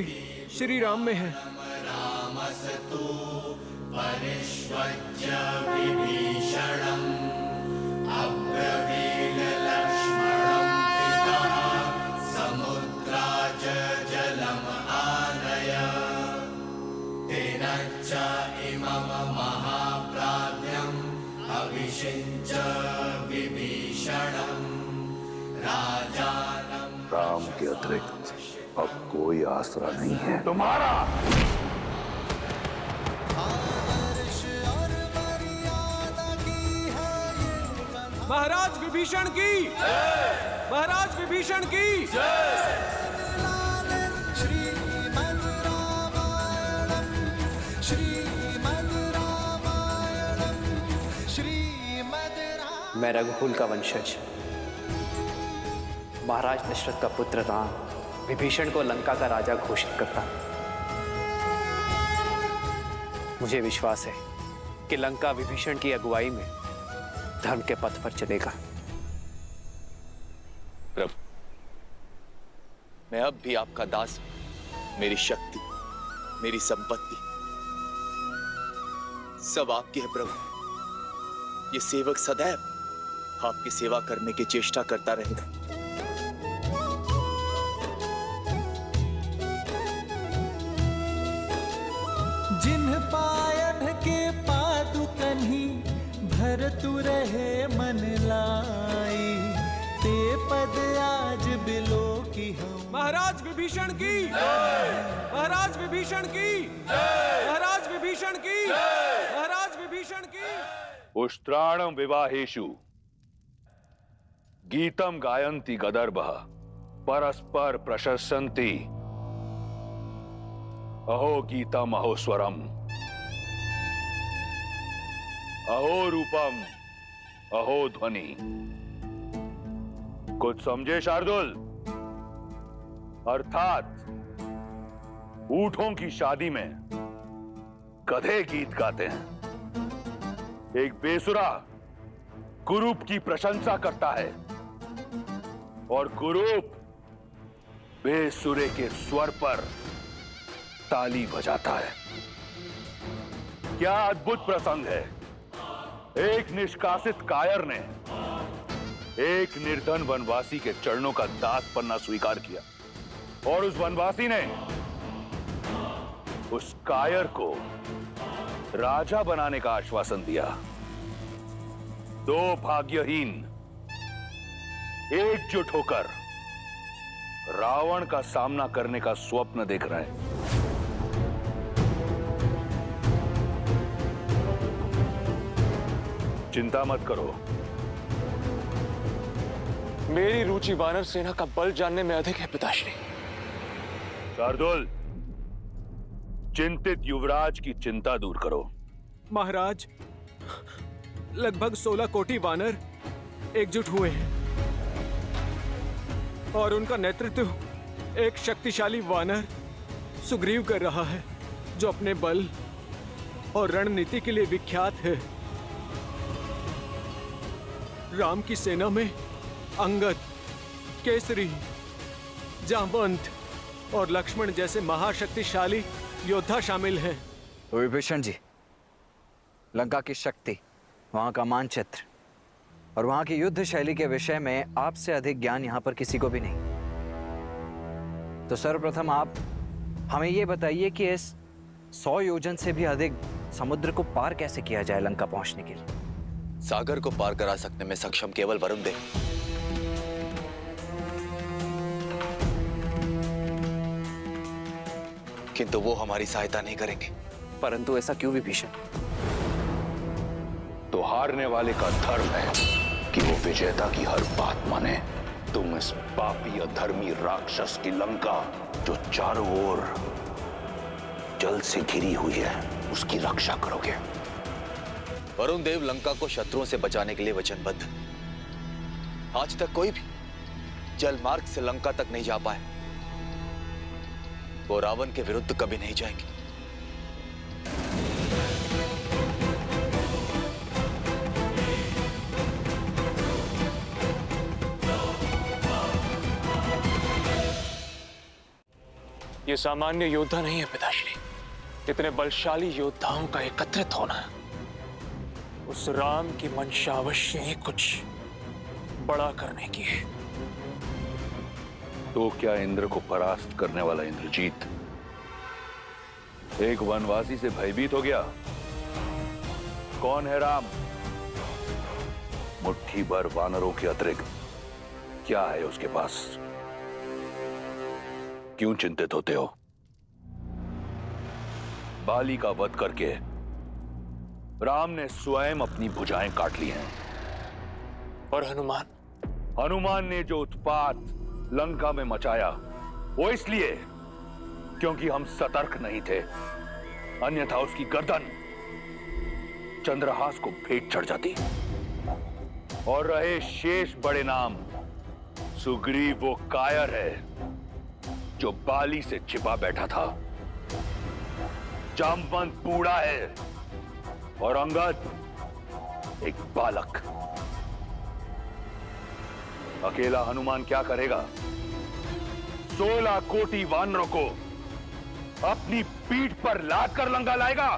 श्री राम में है। परिष्वज्य विभीषणम् अब्रवील लक्ष्मणं पितः समुद्राज जलम् आनय तेन च इमं महाप्राज्ञम् अविषिञ्च विभीषणम् राजानं। राम के अतिरिक्त अब कोई आसरा नहीं है तुम्हारा। महाराज विभीषण की, महाराज विभीषण की। मैं रघुकुल का वंशज महाराज दशरथ का पुत्र राम विभीषण को लंका का राजा घोषित करता। मुझे विश्वास है कि लंका विभीषण की अगुवाई में धर्म के पथ पर चलेगा। प्रभु, मैं अब भी आपका दास हूं। मेरी शक्ति, मेरी संपत्ति सब आपकी है प्रभु। ये सेवक सदैव आपकी सेवा करने की चेष्टा करता रहेगा। जिन्ह पायन के पादुकन्ही भरतु रहे मन लाई ते पद आज बिलो की हम। महाराज विभीषण की, महाराज विभीषण की, महाराज विभीषण की, महाराज विभीषण की। उष्ट्राणम विवाहेषु गीतम गायन्ति गदर्भः परस्पर प्रशस्यन्ति अहो गीतम अहो स्वरम अहो रूपम अहो ध्वनि। कुछ समझे शार्दुल? अर्थात ऊंटों की शादी में गधे गीत गाते हैं। एक बेसुरा कुरूप की प्रशंसा करता है और कुरूप बेसुरे के स्वर पर ताली बजाता है। क्या अद्भुत प्रसंग है। एक निष्कासित कायर ने एक निर्धन वनवासी के चरणों का दास बनना स्वीकार किया और उस वनवासी ने उस कायर को राजा बनाने का आश्वासन दिया। दो भाग्यहीन एकजुट होकर रावण का सामना करने का स्वप्न देख रहे हैं। चिंता मत करो। मेरी रुचि वानर सेना का बल जानने में अधिक है पिताश्री। शार्दुल, चिंतित युवराज की चिंता दूर करो। महाराज, लगभग 16 कोटि वानर एकजुट हुए हैं और उनका नेतृत्व एक शक्तिशाली वानर सुग्रीव कर रहा है, जो अपने बल और रणनीति के लिए विख्यात है। राम की सेना में अंगद, केसरी, जामवंत और लक्ष्मण जैसे महाशक्तिशाली योद्धा शामिल हैं। विभीषण जी, लंका की शक्ति, वहां का मानचित्र और वहां की युद्ध शैली के विषय में आपसे अधिक ज्ञान यहां पर किसी को भी नहीं। तो सर्वप्रथम आप हमें यह बताइए कि इस 100 योजन से भी अधिक समुद्र को पार कैसे किया जाए लंका पहुंचने के लिए। सागर को पार करा सकने में सक्षम केवल वरुण देव। किंतु वो हमारी सहायता नहीं करेंगे। परंतु ऐसा क्यों विभीषण? तो हारने वाले का धर्म है कि वो विजेता की हर बात माने। तुम इस पापी अधर्मी राक्षस की लंका, जो चारों ओर जल से घिरी हुई है, उसकी रक्षा करोगे। वरुण देव लंका को शत्रुओं से बचाने के लिए वचनबद्ध। आज तक कोई भी जल मार्ग से लंका तक नहीं जा पाए। वो रावण के विरुद्ध कभी नहीं जाएंगे। ये सामान्य योद्धा नहीं है पिताश्री। इतने बलशाली योद्धाओं का एकत्रित होना, उस राम की मंशा अवश्य ही कुछ बड़ा करने की है। तो क्या इंद्र को परास्त करने वाला इंद्रजीत एक वनवासी से भयभीत हो गया? कौन है राम? मुट्ठी भर वानरों के अतिरिक्त क्या है उसके पास? क्यों चिंतित होते हो? बाली का वध करके राम ने स्वयं अपनी भुजाएं काट ली हैं। और हनुमान? हनुमान ने जो उत्पात लंका में मचाया वो इसलिए क्योंकि हम सतर्क नहीं थे, अन्यथा उसकी गर्दन चंद्रहास को भेंट चढ़ जाती। और रहे शेष बड़े नाम, सुग्रीव वो कायर है जो बाली से छिपा बैठा था, जामवंत बूढ़ा है और अंगद एक बालक। अकेला हनुमान क्या करेगा? 16 कोटि वानरों को अपनी पीठ पर लाद कर लंका लाएगा।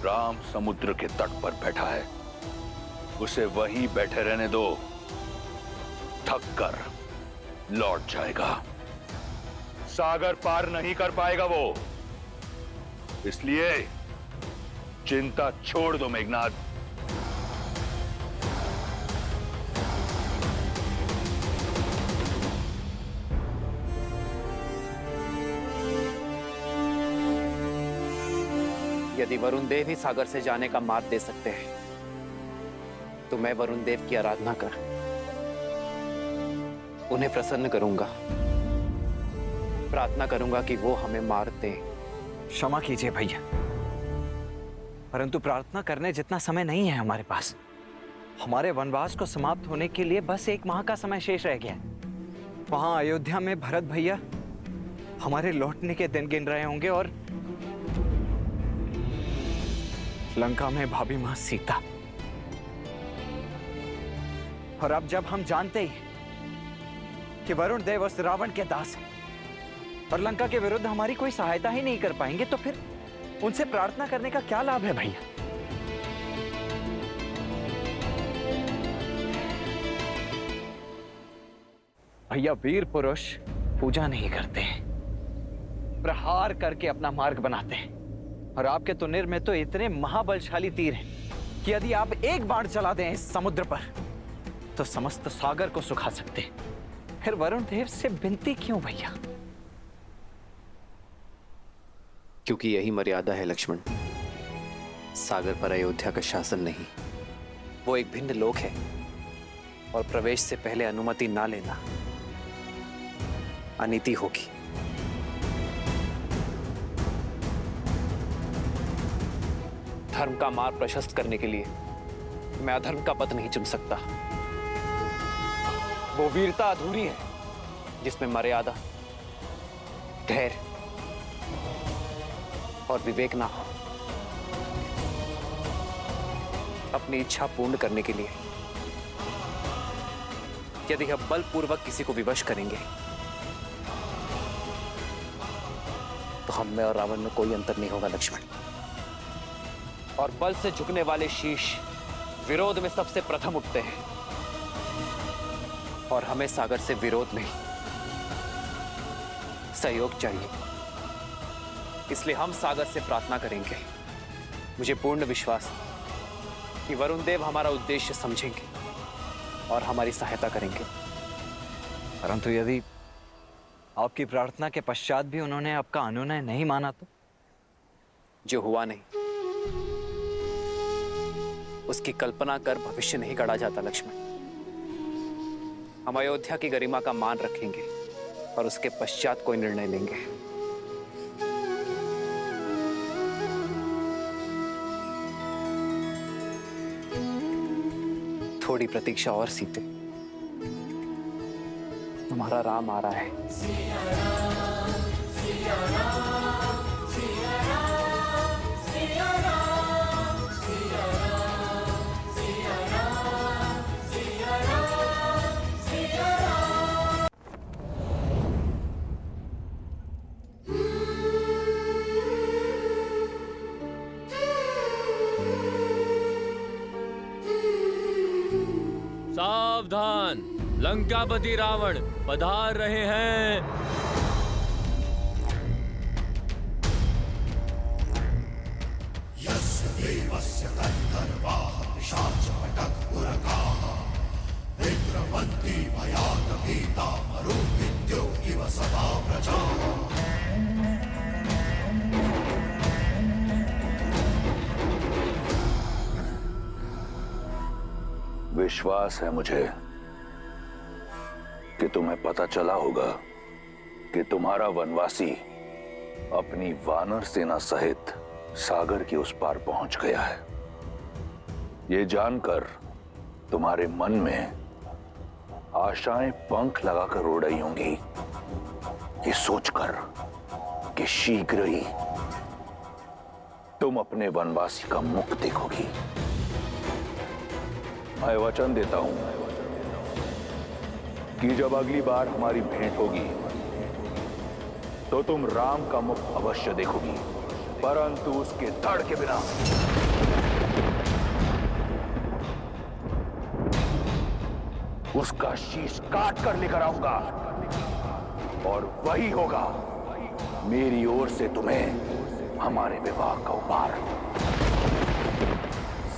राम समुद्र के तट पर बैठा है, उसे वहीं बैठे रहने दो, थक कर लौट जाएगा। सागर पार नहीं कर पाएगा वो, इसलिए चिंता छोड़ दो मेघनाद। यदि वरुण देव ही सागर से जाने का मार्ग दे सकते हैं तो मैं वरुण देव की आराधना कर उन्हें प्रसन्न करूंगा। प्रार्थना करूंगा कि वो हमें मार दें। क्षमा कीजिए भैया, परंतु प्रार्थना करने जितना समय नहीं है हमारे पास। हमारे वनवास को समाप्त होने के लिए बस 1 माह का समय शेष रह गया है। वहां अयोध्या में भरत भैया हमारे लौटने के दिन गिन रहे होंगे और लंका में भाभी मां सीता। और अब जब हम जानते ही कि वरुण देव उस रावण के दास हैं और लंका के विरुद्ध हमारी कोई सहायता ही नहीं कर पाएंगे, तो फिर उनसे प्रार्थना करने का क्या लाभ है भैया? भैया, वीर पुरुष पूजा नहीं करते हैं, प्रहार करके अपना मार्ग बनाते हैं। और आपके तुनिर में तो इतने महाबलशाली तीर हैं कि यदि आप एक बाण चला दें इस समुद्र पर तो समस्त सागर को सुखा सकते हैं। फिर वरुण देव से विनती क्यों भैया? क्योंकि यही मर्यादा है लक्ष्मण। सागर पर अयोध्या का शासन नहीं, वो एक भिन्न लोक है और प्रवेश से पहले अनुमति ना लेना अनीति होगी। धर्म का मार्ग प्रशस्त करने के लिए मैं अधर्म का पथ नहीं चुन सकता। वो वीरता अधूरी है जिसमें मर्यादा, धैर्य और विवेक ना हो। अपनी इच्छा पूर्ण करने के लिए यदि हम बलपूर्वक किसी को विवश करेंगे तो हम में और रावण में कोई अंतर नहीं होगा लक्ष्मण। और बल से झुकने वाले शीश विरोध में सबसे प्रथम उठते हैं और हमें सागर से विरोध नहीं सहयोग चाहिए। इसलिए हम सागर से प्रार्थना करेंगे। मुझे पूर्ण विश्वास है कि वरुण देव हमारा उद्देश्य समझेंगे और हमारी सहायता करेंगे। परंतु यदि आपकी प्रार्थना के पश्चात भी उन्होंने आपका अनुनय नहीं माना तो? जो हुआ नहीं उसकी कल्पना कर भविष्य नहीं गढ़ा जाता लक्ष्मण। हम अयोध्या की गरिमा का मान रखेंगे और उसके पश्चात कोई निर्णय लेंगे। थोड़ी प्रतीक्षा और सीते, तुम्हारा राम आ रहा है। सावधान, लंकापति रावण पधार रहे हैं। विश्वास है मुझे कि तुम्हें पता चला होगा कि तुम्हारा वनवासी अपनी वानर सेना सहित सागर के उस पार पहुंच गया है। ये जानकर तुम्हारे मन में आशाएं पंख लगाकर उड़ रही होंगी, ये सोचकर कि शीघ्र ही तुम अपने वनवासी का मुख देखोगी। मैं वचन देता हूं कि जब अगली बार हमारी भेंट होगी तो तुम राम का मुख अवश्य देखोगी, परंतु उसके धड़ के बिना। उसका शीश काट कर लेकर आऊंगा और वही होगा मेरी ओर से तुम्हें हमारे विवाह का उपहार।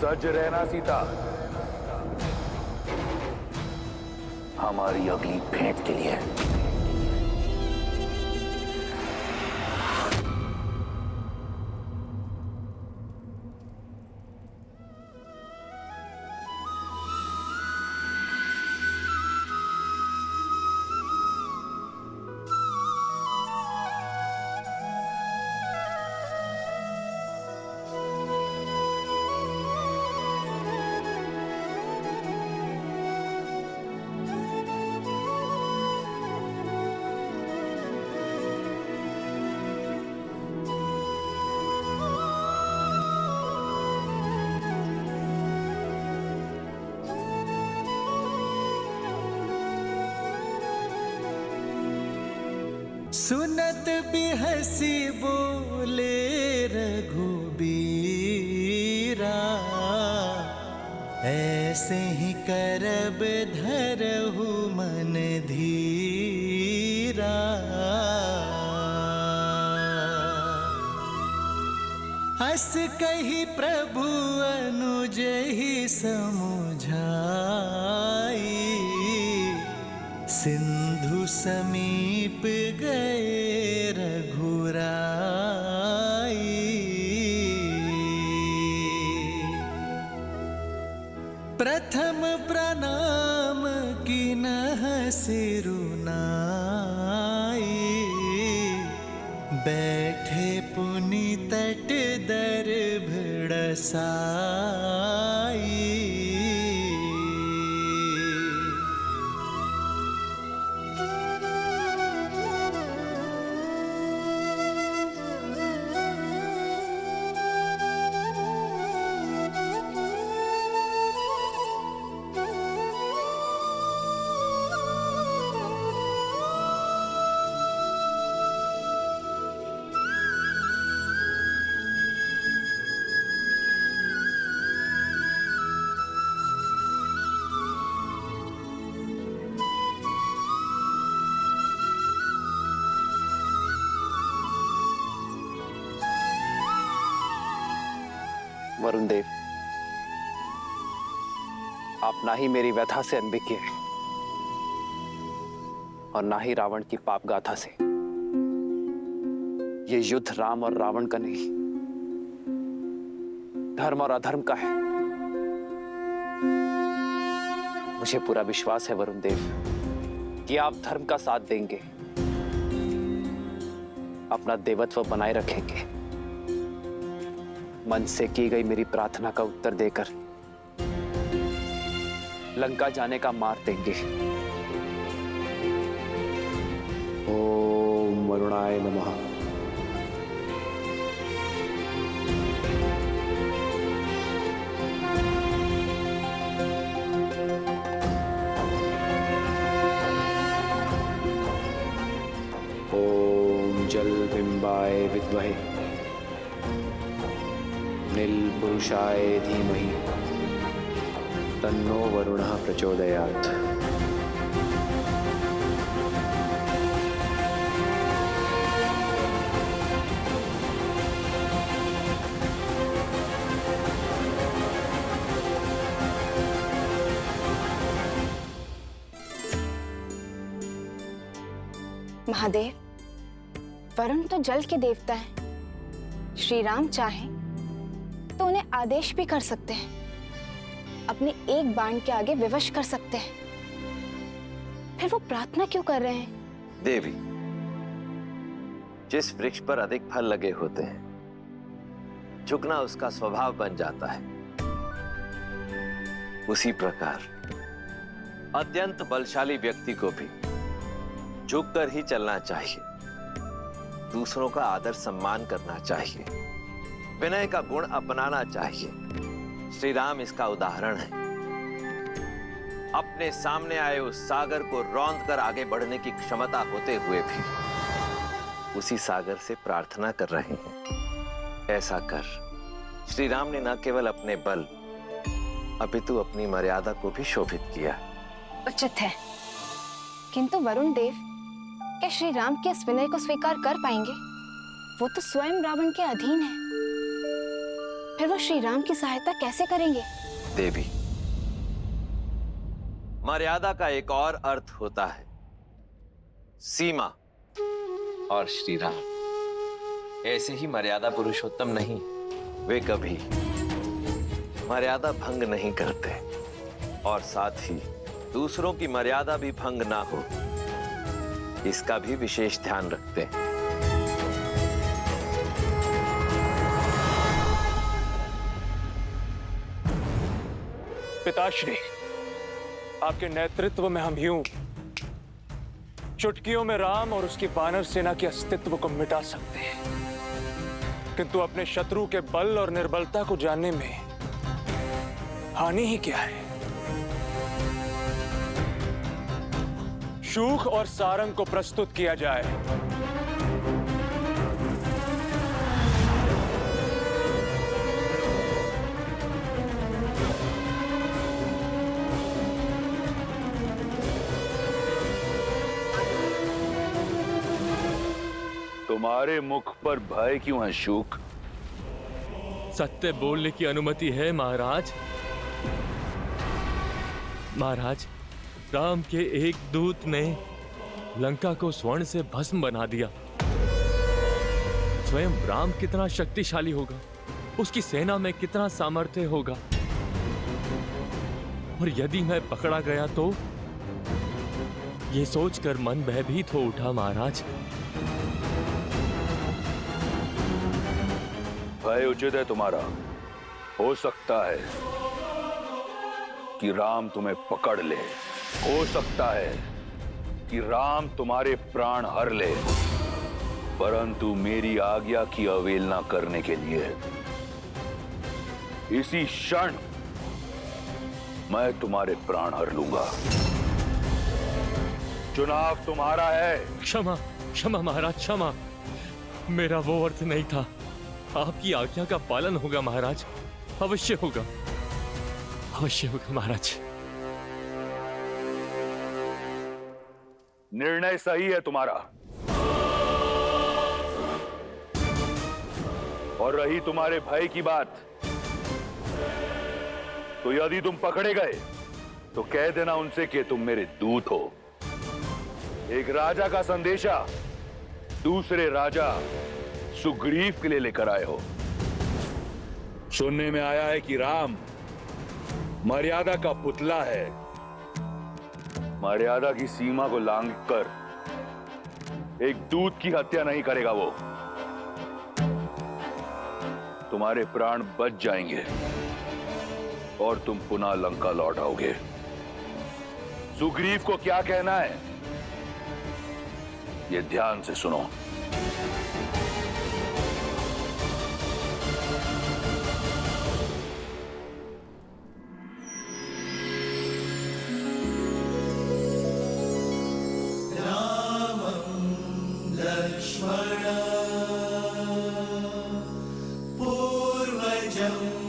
सज रहना सीता, हमारी अगली भेंट के लिए। सुनत भी हंसी बोले रघुबीरा, ऐसे ही करब धरहु मन धीरा। हंस कही प्रभु अनुज ही समुझाई, सिंधु समीप गए रघुराई। प्रथम प्रणाम किन्ह सिरुनाई, बैठे पुनि तट दर्भ साई। वरुण देव, आप ना ही मेरी व्यथा से अनभिज्ञ हैं और ना ही रावण की पाप गाथा से। ये युद्ध राम और रावण का नहीं, धर्म और अधर्म का है। मुझे पूरा विश्वास है वरुण देव कि आप धर्म का साथ देंगे, अपना देवत्व बनाए रखेंगे, मन से की गई मेरी प्रार्थना का उत्तर देकर लंका जाने का मार्ग देंगे। ओम वरुणाय नमः। ओम जल बिंबाय विद्महे नील पुरुषाय धीमहि तन्नो वरुणः प्रचोदयात्। महादेव, वरुण तो जल के देवता हैं। श्री राम चाहें तो उन्हें आदेश भी कर सकते हैं, अपने एक बाण के आगे विवश कर सकते हैं। फिर वो प्रार्थना क्यों कर रहे हैं? देवी, जिस वृक्ष पर अधिक फल लगे होते हैं, झुकना उसका स्वभाव बन जाता है। उसी प्रकार अत्यंत बलशाली व्यक्ति को भी झुककर ही चलना चाहिए, दूसरों का आदर सम्मान करना चाहिए, विनय का गुण अपनाना चाहिए। श्री राम इसका उदाहरण है। अपने सामने आए उस सागर को रौंद कर आगे बढ़ने की क्षमता होते हुए भी उसी सागर से प्रार्थना कर रहे हैं। ऐसा कर श्री राम ने न केवल अपने बल अपितु अपनी मर्यादा को भी शोभित किया। उचित है, किंतु वरुण देव, क्या श्री राम के इस विनय को स्वीकार कर पाएंगे? वो तो स्वयं रावण के अधीन है। फिर वो श्री राम की सहायता कैसे करेंगे? देवी, मर्यादा का एक और अर्थ होता है सीमा, और श्री राम ऐसे ही मर्यादा पुरुषोत्तम नहीं। वे कभी मर्यादा भंग नहीं करते और साथ ही दूसरों की मर्यादा भी भंग ना हो, इसका भी विशेष ध्यान रखते हैं। पिताश्री, आपके नेतृत्व में हम यूं चुटकियों में राम और उसकी वानर सेना के अस्तित्व को मिटा सकते हैं, किंतु अपने शत्रु के बल और निर्बलता को जानने में हानि ही क्या है? शूक और सारंग को प्रस्तुत किया जाए। तुम्हारे मुख पर भय क्यों है शूक? सत्य बोलने की अनुमति है महाराज। महाराज, राम के एक दूत ने लंका को स्वर्ण से भस्म बना दिया। स्वयं राम कितना शक्तिशाली होगा, उसकी सेना में कितना सामर्थ्य होगा, और यदि मैं पकड़ा गया तो? ये सोचकर मन भयभीत हो उठा महाराज। भय उचित है तुम्हारा। हो सकता है कि राम तुम्हें पकड़ ले, हो सकता है कि राम तुम्हारे प्राण हर ले, परंतु मेरी आज्ञा की अवहेलना करने के लिए इसी क्षण मैं तुम्हारे प्राण हर लूंगा। चुनाव तुम्हारा है। क्षमा क्षमा महाराज, क्षमा। मेरा वो अर्थ नहीं था। आपकी आज्ञा का पालन होगा महाराज, अवश्य होगा, अवश्य होगा महाराज। निर्णय सही है तुम्हारा। और रही तुम्हारे भय की बात, तो यदि तुम पकड़े गए तो कह देना उनसे कि तुम मेरे दूत हो। एक राजा का संदेशा दूसरे राजा सुग्रीव के लिए लेकर आए हो। सुनने में आया है कि राम मर्यादा का पुतला है। मर्यादा की सीमा को लांघकर एक दूत की हत्या नहीं करेगा वो। तुम्हारे प्राण बच जाएंगे और तुम पुनः लंका लौट आओगे। सुग्रीव को क्या कहना है, ये ध्यान से सुनो। पूर्वजम्